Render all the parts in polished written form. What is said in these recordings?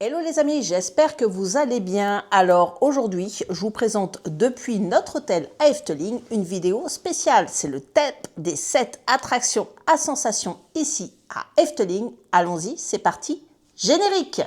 Hello les amis, j'espère que vous allez bien. Alors aujourd'hui, je vous présente depuis notre hôtel à Efteling une vidéo spéciale. C'est le top des 7 attractions à sensations ici à Efteling. Allons-y, c'est parti, générique!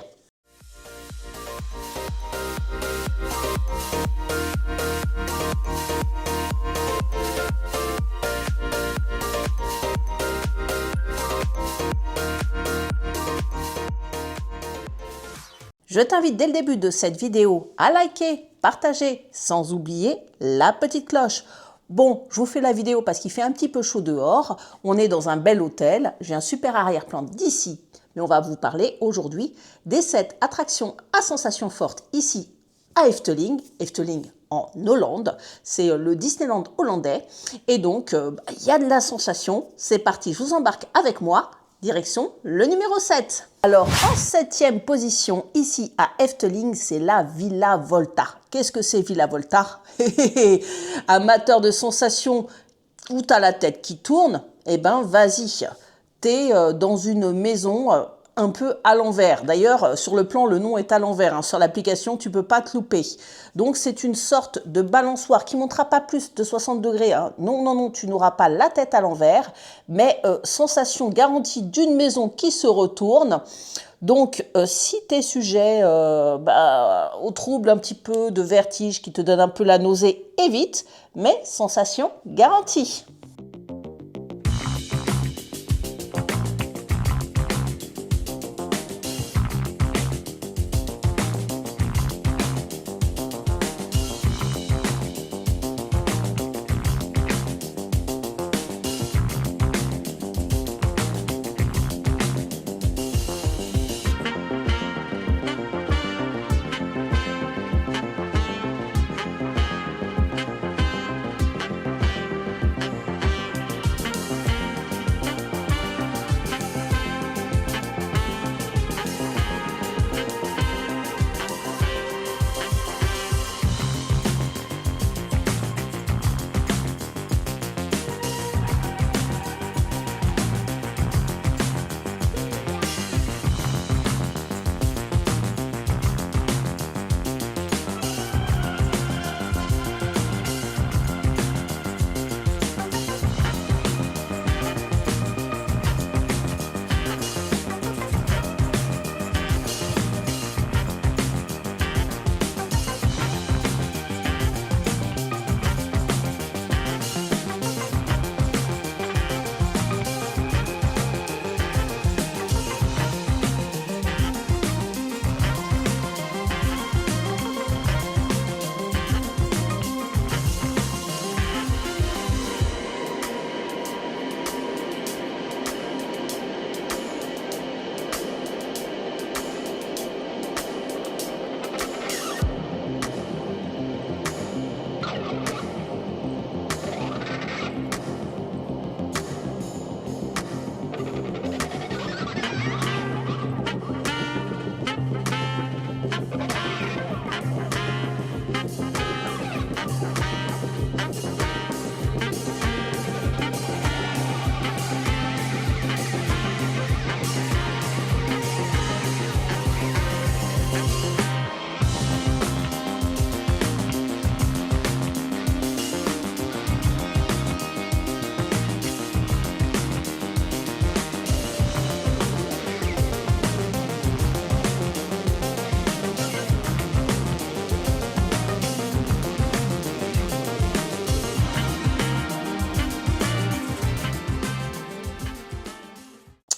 Je t'invite dès le début de cette vidéo à liker, partager, sans oublier la petite cloche. Bon, je vous fais la vidéo parce qu'il fait un petit peu chaud dehors. On est dans un bel hôtel. J'ai un super arrière-plan d'ici. Mais on va vous parler aujourd'hui des 7 attractions à sensations fortes ici à Efteling. Efteling en Hollande. C'est le Disneyland hollandais. Et donc, il y a de la sensation. C'est parti, je vous embarque avec moi. Direction le numéro 7. Alors, en 7e position, ici à Efteling, c'est la Villa Volta. Qu'est-ce que c'est Villa Volta? Amateur de sensations où tu as la tête qui tourne, eh ben vas-y. Tu es dans une maison un peu à l'envers. D'ailleurs, sur le plan, le nom est à l'envers. Hein. Sur l'application, tu ne peux pas te louper. Donc, c'est une sorte de balançoire qui ne montera pas plus de 60 degrés. Hein. Non, non, non, tu n'auras pas la tête à l'envers. Mais sensation garantie d'une maison qui se retourne. Donc, si tu es sujet au trouble un petit peu de vertige qui te donne un peu la nausée, évite. Mais sensation garantie.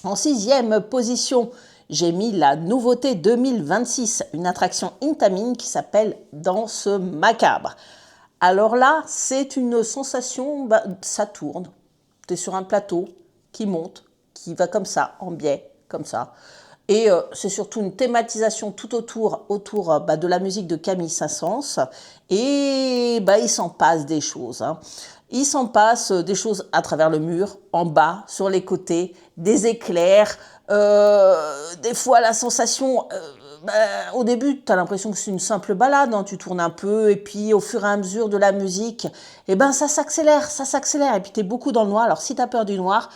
En 6e position, j'ai mis la nouveauté 2026, une attraction Intamin qui s'appelle Danse macabre. Alors là, c'est une sensation, ça tourne. Tu es sur un plateau qui monte, qui va comme ça, en biais, comme ça. Et c'est surtout une thématisation tout autour de la musique de Camille Saint-Saëns. Et il s'en passe des choses. Hein. Il s'en passe des choses à travers le mur, en bas, sur les côtés, des éclairs. Des fois, la sensation... au début, tu as l'impression que c'est une simple balade. Hein. Tu tournes un peu et puis au fur et à mesure de la musique, ça s'accélère. Et puis tu es beaucoup dans le noir. Alors si tu as peur du noir,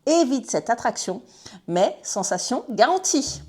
évite cette attraction, mais sensation garantie.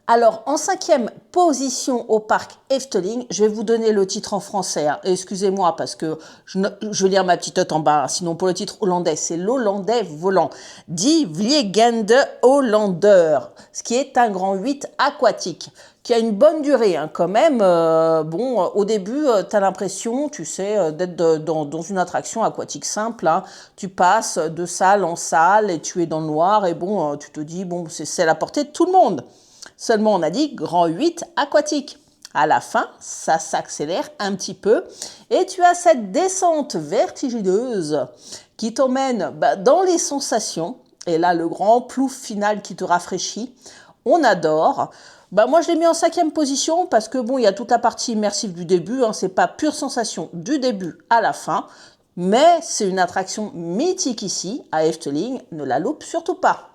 Alors, en 5e position au parc Efteling, je vais vous donner le titre en français. Hein. Excusez-moi parce que je vais lire ma petite note en bas. Hein. Sinon, pour le titre hollandais, c'est l'Hollandais volant. Die Vliegende Hollander, ce qui est un grand 8 aquatique, qui a une bonne durée hein, quand même. Bon, au début, tu as l'impression, tu sais, d'être dans une attraction aquatique simple. Hein. Tu passes de salle en salle et tu es dans le noir. Et bon, tu te dis, bon, c'est à la portée de tout le monde. Seulement, on a dit grand 8 aquatique. À la fin, ça s'accélère un petit peu et tu as cette descente vertigineuse qui t'emmène dans les sensations. Et là, le grand plouf final qui te rafraîchit. On adore. Moi, je l'ai mis en 5e position parce que bon, il y a toute la partie immersive du début. Hein, c'est pas pure sensation du début à la fin. Mais c'est une attraction mythique ici, à Efteling. Ne la loupe surtout pas.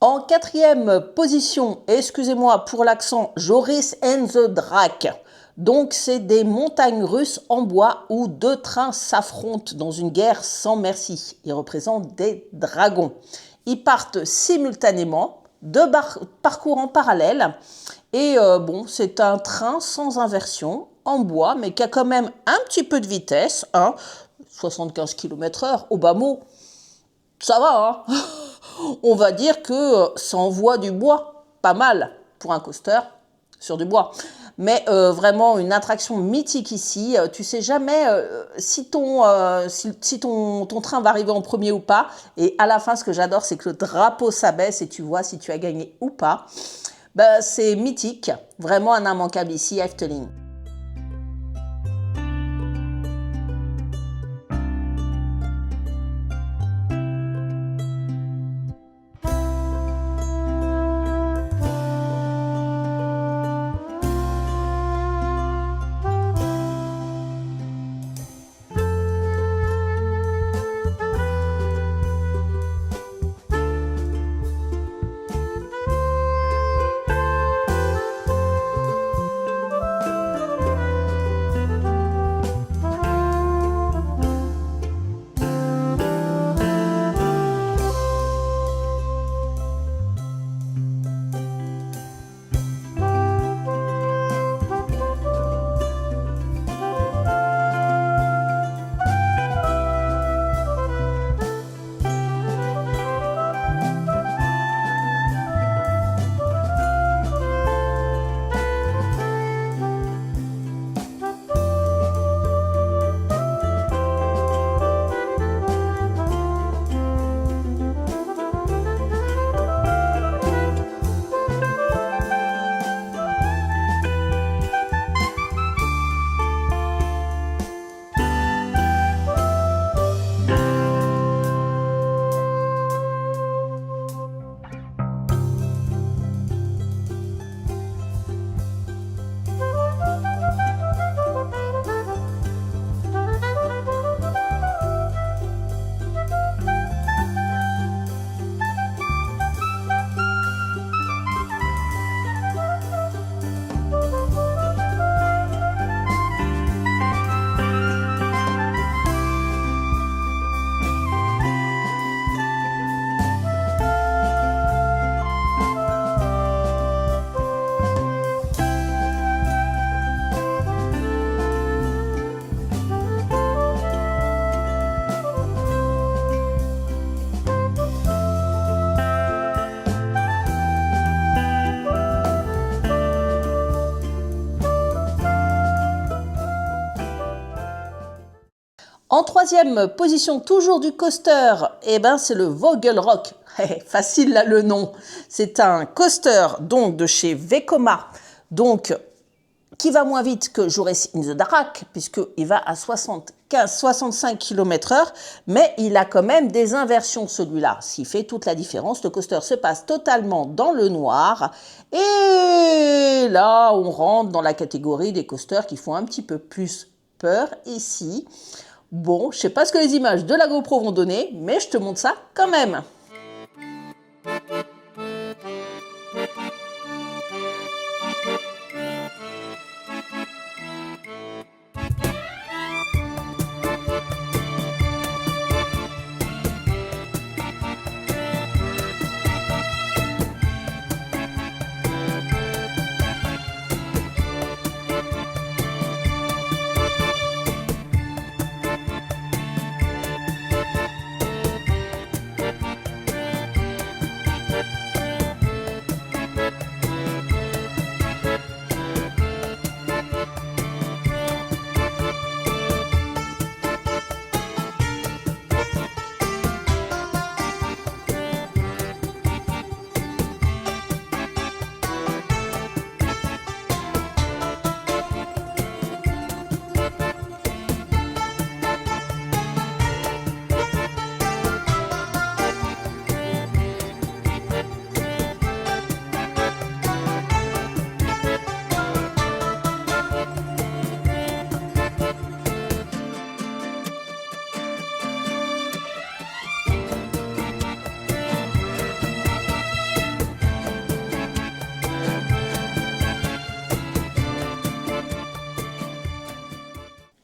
En 4e position, excusez-moi pour l'accent, Joris and the Draak. Donc c'est des montagnes russes en bois où deux trains s'affrontent dans une guerre sans merci. Ils représentent des dragons. Ils partent simultanément, deux parcours en parallèle. Et bon, c'est un train sans inversion, en bois, mais qui a quand même un petit peu de vitesse, hein, 75 km/h au bas mot. Ça va, hein. On va dire que ça envoie du bois, pas mal pour un coaster sur du bois. Mais vraiment une attraction mythique ici. Tu sais jamais si ton train va arriver en premier ou pas. Et à la fin, ce que j'adore, c'est que le drapeau s'abaisse et tu vois si tu as gagné ou pas. C'est mythique, vraiment un immanquable ici à Efteling. En troisième position, toujours du coaster, eh ben, c'est le Vogelrock. Facile là le nom. C'est un coaster donc de chez Vekoma, donc qui va moins vite que Jurassic in the Dark, puisqu'il va à 65 km/h, mais il a quand même des inversions celui-là, ce qui fait toute la différence. Le coaster se passe totalement dans le noir, et là on rentre dans la catégorie des coasters qui font un petit peu plus peur ici. Bon, je sais pas ce que les images de la GoPro vont donner, mais je te montre ça quand même.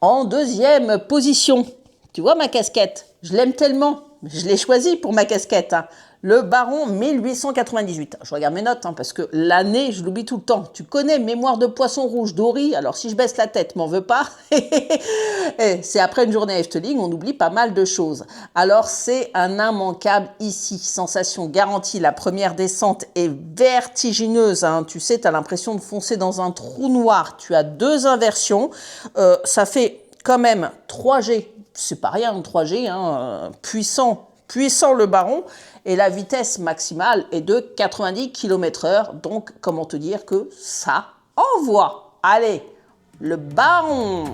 En deuxième position, tu vois ma casquette, je l'aime tellement, je l'ai choisie pour ma casquette, hein. Le Baron 1898. Je regarde mes notes, hein, parce que l'année, je l'oublie tout le temps. Tu connais Mémoire de poisson rouge Dory, alors si je baisse la tête, m'en veux pas. C'est après une journée à Efteling, on oublie pas mal de choses. Alors c'est un immanquable ici, sensation garantie. La première descente est vertigineuse, hein. Tu sais, tu as l'impression de foncer dans un trou noir. Tu as deux inversions, ça fait quand même 3G, c'est pas rien 3G, hein, puissant le Baron, et la vitesse maximale est de 90 km/h, donc comment te dire que ça envoie. Allez, le Baron.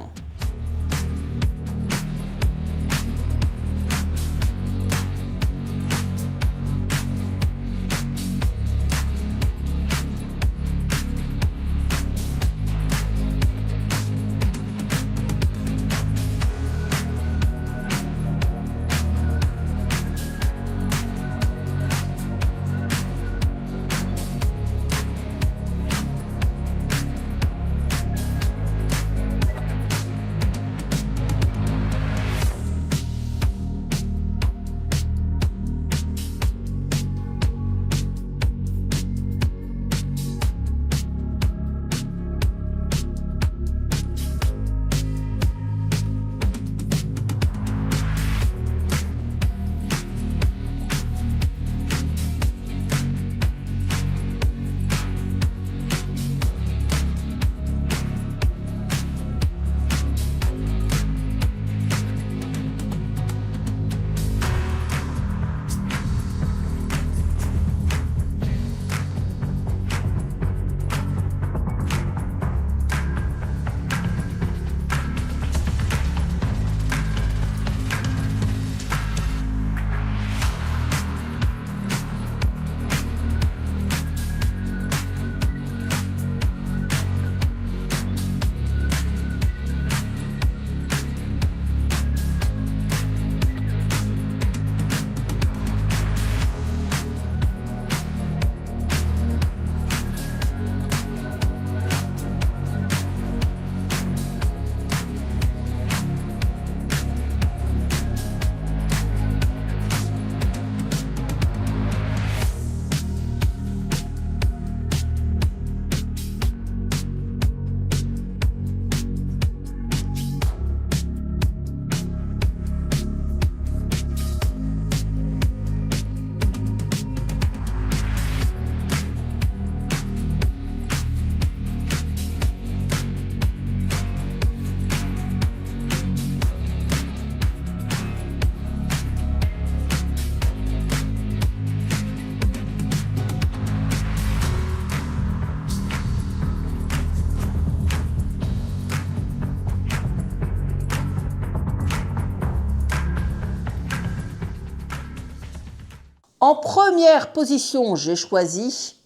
En première position, j'ai choisi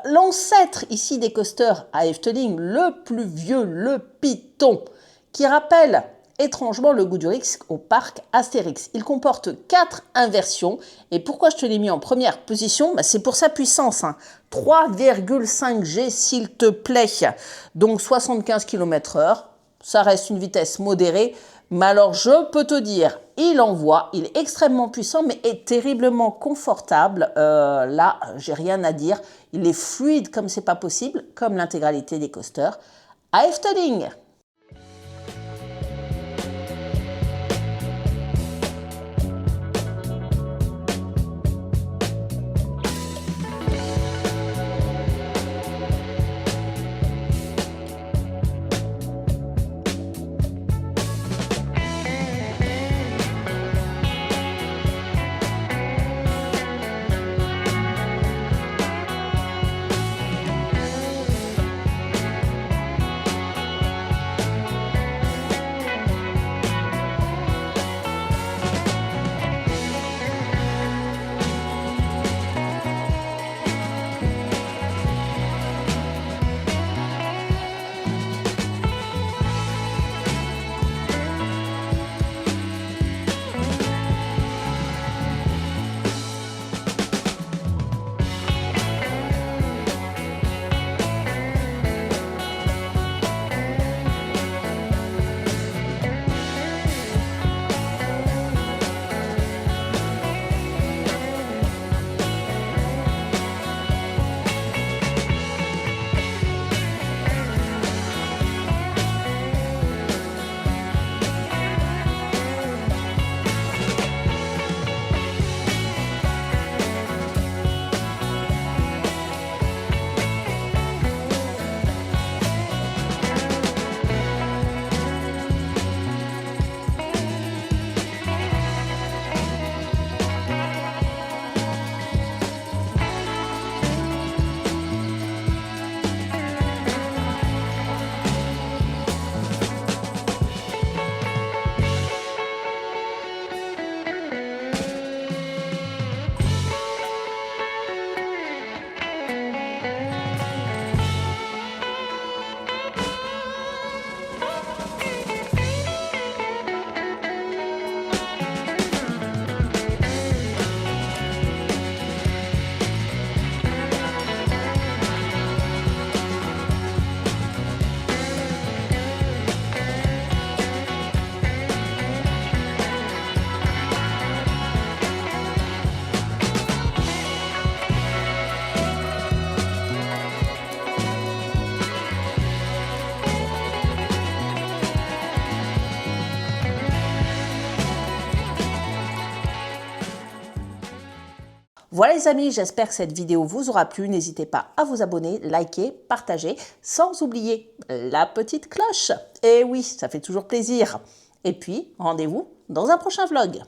l'ancêtre ici des coasters à Efteling, le plus vieux, le Python, qui rappelle étrangement le goût du risque au parc Astérix. Il comporte 4 inversions. Et pourquoi je te l'ai mis en première position? C'est pour sa puissance. 3,5 G s'il te plaît. Donc 75 km/h. Ça reste une vitesse modérée. Mais alors je peux te dire, il envoie, il est extrêmement puissant mais est terriblement confortable. Là, j'ai rien à dire. Il est fluide comme c'est pas possible, comme l'intégralité des coasters à Efteling. Voilà les amis, j'espère que cette vidéo vous aura plu. N'hésitez pas à vous abonner, liker, partager, sans oublier la petite cloche. Et oui, ça fait toujours plaisir. Et puis, rendez-vous dans un prochain vlog.